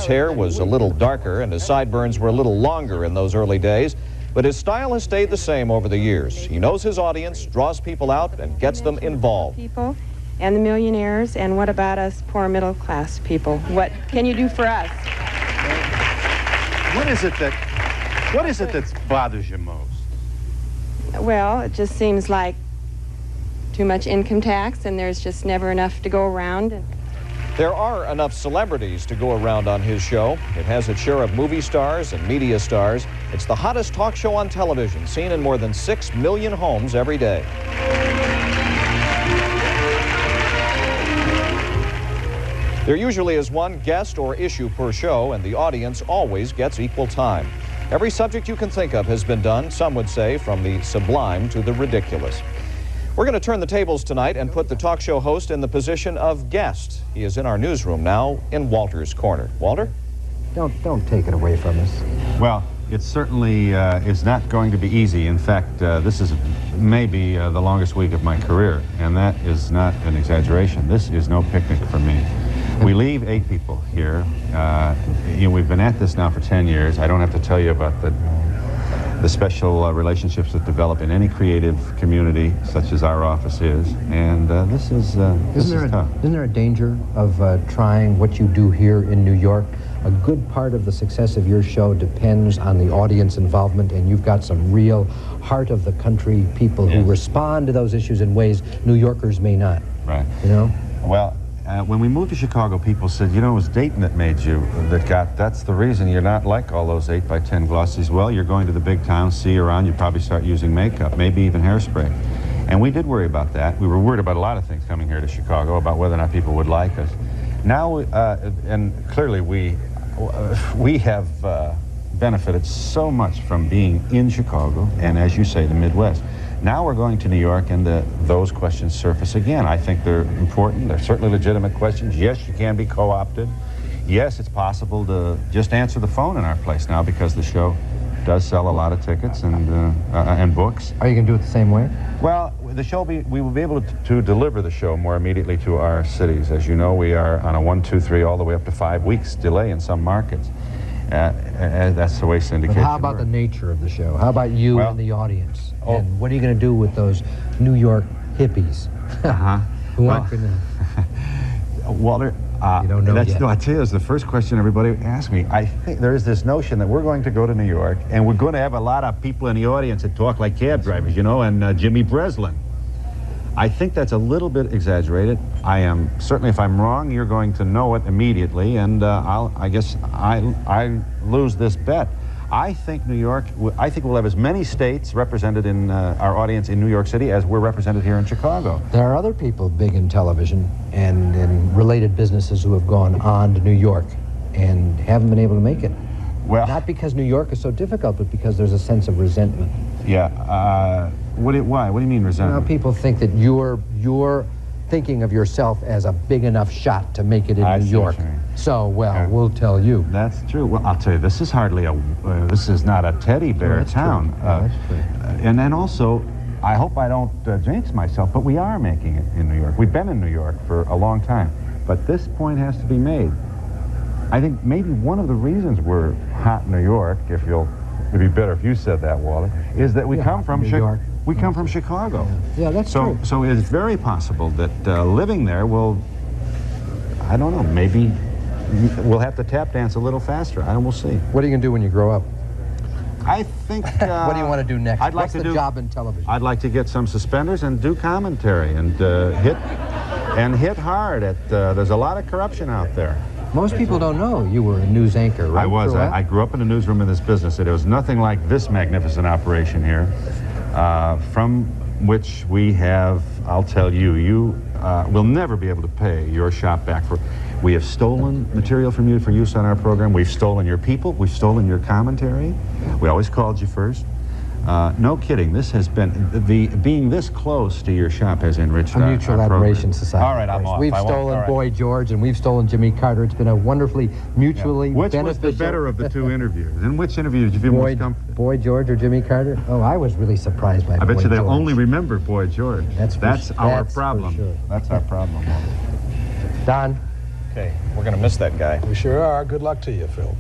His hair was a little darker and his sideburns were a little longer in those early days, but his style has stayed the same over the years. He knows his audience, draws people out, and gets them involved. People and the millionaires, and what about us poor middle-class people? What can you do for us? What is it that bothers you most? Well, it just seems like too much income tax, and there's just never enough to go around. There are enough celebrities to go around on his show. It has its share of movie stars and media stars. It's the hottest talk show on television, seen in more than 6 million homes every day. There usually is one guest or issue per show, and the audience always gets equal time. Every subject you can think of has been done, some would say, from the sublime to the ridiculous. We're going to turn the tables tonight and put the talk show host in the position of guest. He is in our newsroom now in Walter's corner. Walter? Don't take it away from us. Well, it certainly is not going to be easy. In fact, this is maybe the longest week of my career, and that is not an exaggeration. This is no picnic for me. We leave 8 people here. We've been at this now for 10 years. I don't have to tell you about the special relationships that develop in any creative community, such as our office is, and this is tough. Isn't there a danger of trying what you do here in New York? A good part of the success of your show depends on the audience involvement, and you've got some real heart of the country people who respond to those issues in ways New Yorkers may not. Right. You know? Well, when we moved to Chicago, people said, you know, it was Dayton that made you, that's the reason you're not like all those 8x10 glossies. Well, you're going to the big town, see you around, you probably start using makeup, maybe even hairspray. And we did worry about that. We were worried about a lot of things coming here to Chicago, about whether or not people would like us. Now, and clearly we have benefited so much from being in Chicago, and as you say, the Midwest. Now we're going to New York, and those questions surface again. I think they're important. They're certainly legitimate questions. Yes, you can be co-opted. Yes, it's possible to just answer the phone in our place now, because the show does sell a lot of tickets and books. Are you going to do it the same way? Well, the show, we will be able to deliver the show more immediately to our cities. As you know, we are on a 1, 2, 3, all the way up to 5 weeks delay in some markets. That's the way syndication But how about the nature of the show? How about you and the audience? And what are you going to do with those New York hippies? Who aren't going to... Walter, you don't know yet. No, I tell you, it's the first question everybody asks me. I think there is this notion that we're going to go to New York, and we're going to have a lot of people in the audience that talk like cab drivers, you know, and Jimmy Breslin. I think that's a little bit exaggerated. I am certainly, if I'm wrong, you're going to know it immediately, and I guess I lose this bet. I think New York, I think we'll have as many states represented in our audience in New York City as we're represented here in Chicago. There are other people big in television and in related businesses who have gone on to New York and haven't been able to make it. Well, not because New York is so difficult, but because there's a sense of resentment. Yeah. Why? What do you mean resentment? Now, people think that you're thinking of yourself as a big enough shot to make it in New York. So, we'll tell you. That's true. Well, I'll tell you, this is hardly this is not a teddy bear town. That's true. And then also, I hope I don't jinx myself, but we are making it in New York. We've been in New York for a long time. But this point has to be made. I think maybe one of the reasons we're hot in New York, it'd be better if you said that, Walter, is that we come from New York. We come from Chicago. Yeah, that's true. So it's very possible that living there will, I don't know, maybe we'll have to tap dance a little faster. We'll see. What are you going to do when you grow up? I think... what do you want to do next? What's the job in television? I'd like to get some suspenders and do commentary and hit hard at... there's a lot of corruption out there. Most people don't know you were a news anchor, right? I was. I grew up in the newsroom in this business. It was nothing like this magnificent operation here, from which we have, I'll tell you, you will never be able to pay your shop back for. We have stolen material from you for use on our program. We've stolen your people. We've stolen your commentary. We always called you first. No kidding. This has been being this close to your shop has enriched our Mutual Admiration Society. All right, I'm off. We've stolen Boy George and we've stolen Jimmy Carter. It's been a wonderfully mutually beneficial. Which was the better of the two interviews? In which interview did you feel most comfortable? Boy George or Jimmy Carter? Oh, I was really surprised by Boy George. I bet you they'll only remember Boy George. That's our problem. For sure. That's our problem. Don, Okay, we're going to miss that guy. We sure are. Good luck to you, Phil.